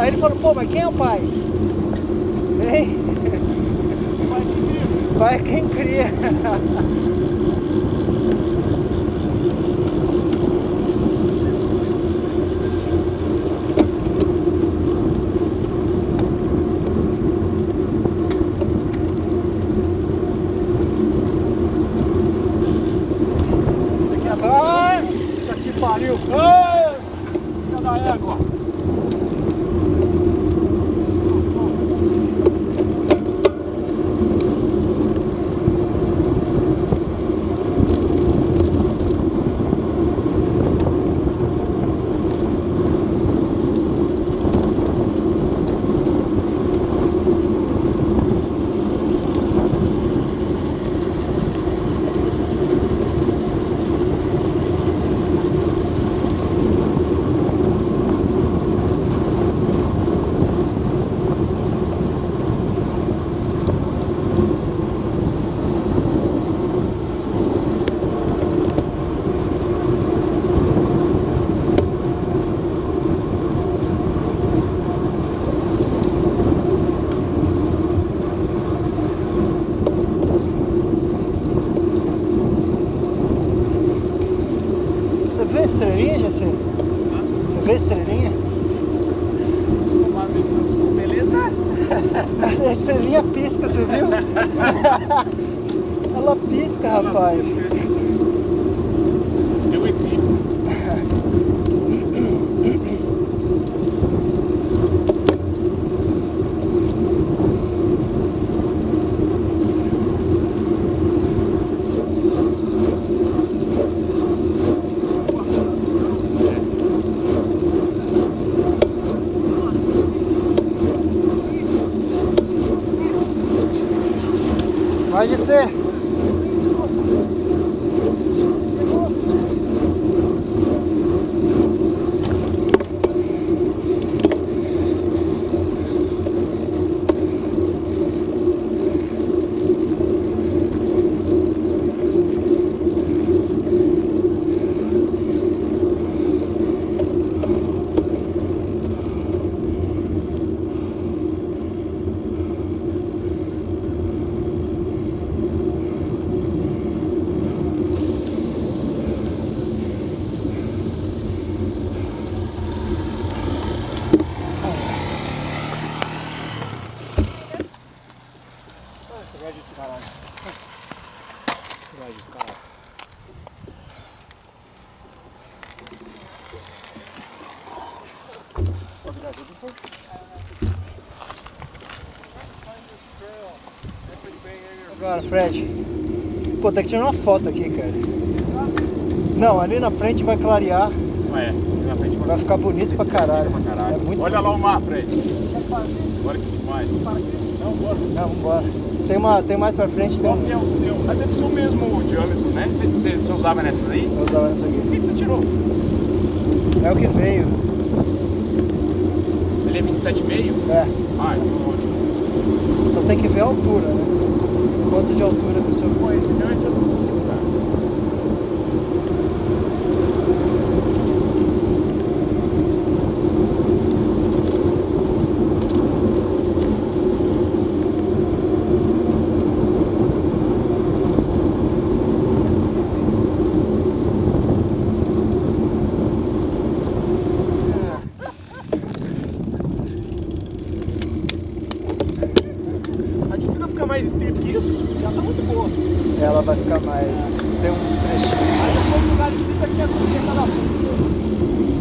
Aí ele falou, pô, mas quem é o pai? Hein? Pai quem cria. Puta que pariu! Ai! Filha da égua! Você vê estrelinha, Jacê? Você vê estrelinha? Beleza? A estrelinha pisca, você viu? Ela pisca, rapaz. Deu eclipse. Pode ser. Você vai de caralho. Você vai de caralho. Agora, Fred. Pô, tem que tirar uma foto aqui, cara. Não, ali na frente vai clarear. Ué, na frente. Vai ficar bonito pra caralho. É muito Olha bonito. lá o mar, Fred. Bora que demais. Não, bora. Não, vambora. Tem mais pra frente, tem Qual um. que é o seu? Ah, deve ser o mesmo diâmetro, né? Você usava nessa daí? Vou usar nessa Por aqui. que você tirou? É o que veio. Ele é 27,5? É. Ah, então ótimo. Só tem que ver a altura, né? Quanto de altura que o senhor Pô, esse precisa. diâmetro é tudo, cara. A de cima fica mais strip que isso, já tá muito boa. Ela vai ficar mais. Tem uns trechinhos. Aí depois do lugar strip aqui é tudo cada um.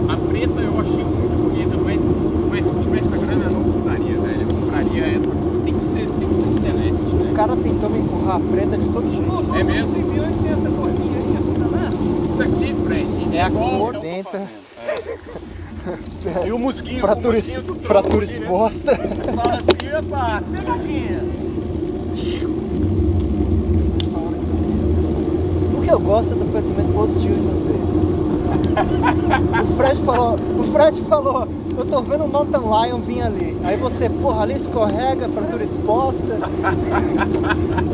A preta eu achei muito bonita, mas se eu tivesse a grana eu não compraria, velho. Eu compraria essa. Tem que ser celeste, O né? cara tentou me empurrar a preta de todo jeito. É mesmo? Antes tem essa corzinha aí, essa celeste. Isso aqui, Fred, É a igual cor que eu tô denta. fazendo. E o musguinho, Fratura, o musguinho do tronco fratura ali, né? exposta. Fala assim, opa, pegadinha. O que eu gosto é do pensamento positivo de você. O Fred falou, eu tô vendo o Mountain Lion vir ali. Aí você, porra, ali escorrega, fratura exposta.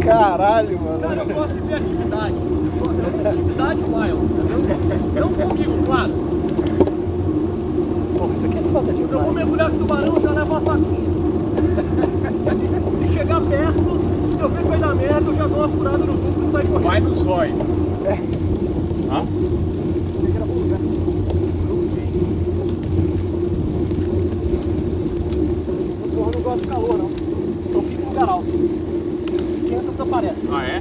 Caralho, Cara, eu mano. gosto de ver atividade. Atividade wild, entendeu? Não comigo, claro. Porra, isso aqui é foda Eu vou demais. mergulhar com o tubarão, já levo uma faquinha. Se chegar perto, se eu ver que vai dar merda, eu já dou uma furada no tubo e saio correndo. Vai no zóio. É. Hã? Eu não gosto de calor, não. Eu fico no lugar alto. Esquenta, desaparece. Ah, é?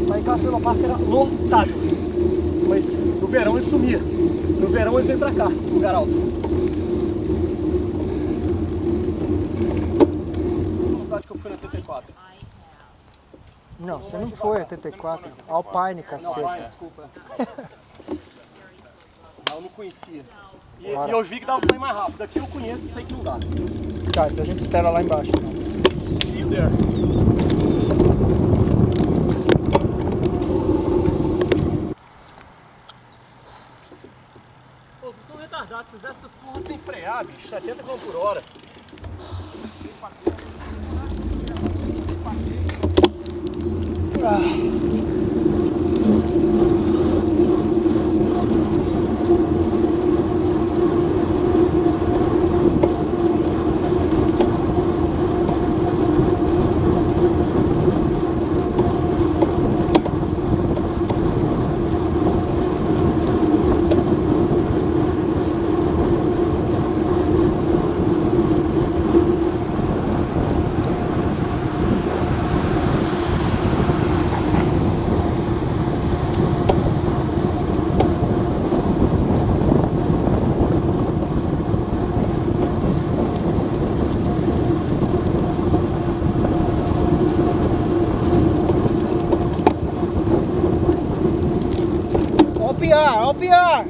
Lá em casa pela parte era lotado. Mas no verão ele sumia. No verão ele vem pra cá, no lugar alto. Que lugar que eu fui na 84? Não, você não foi 84. Alpine, Não, caceta. desculpa. Eu não conhecia. E Bora. eu vi que dava pra ir mais rápido. Aqui eu conheço e sei que lugar. Tá, então a gente espera lá embaixo. Então. See you there. Pô, vocês são retardados, vocês dessem essas porras sem frear, bicho. 70 km por hora. Ó o piar, ó o piar!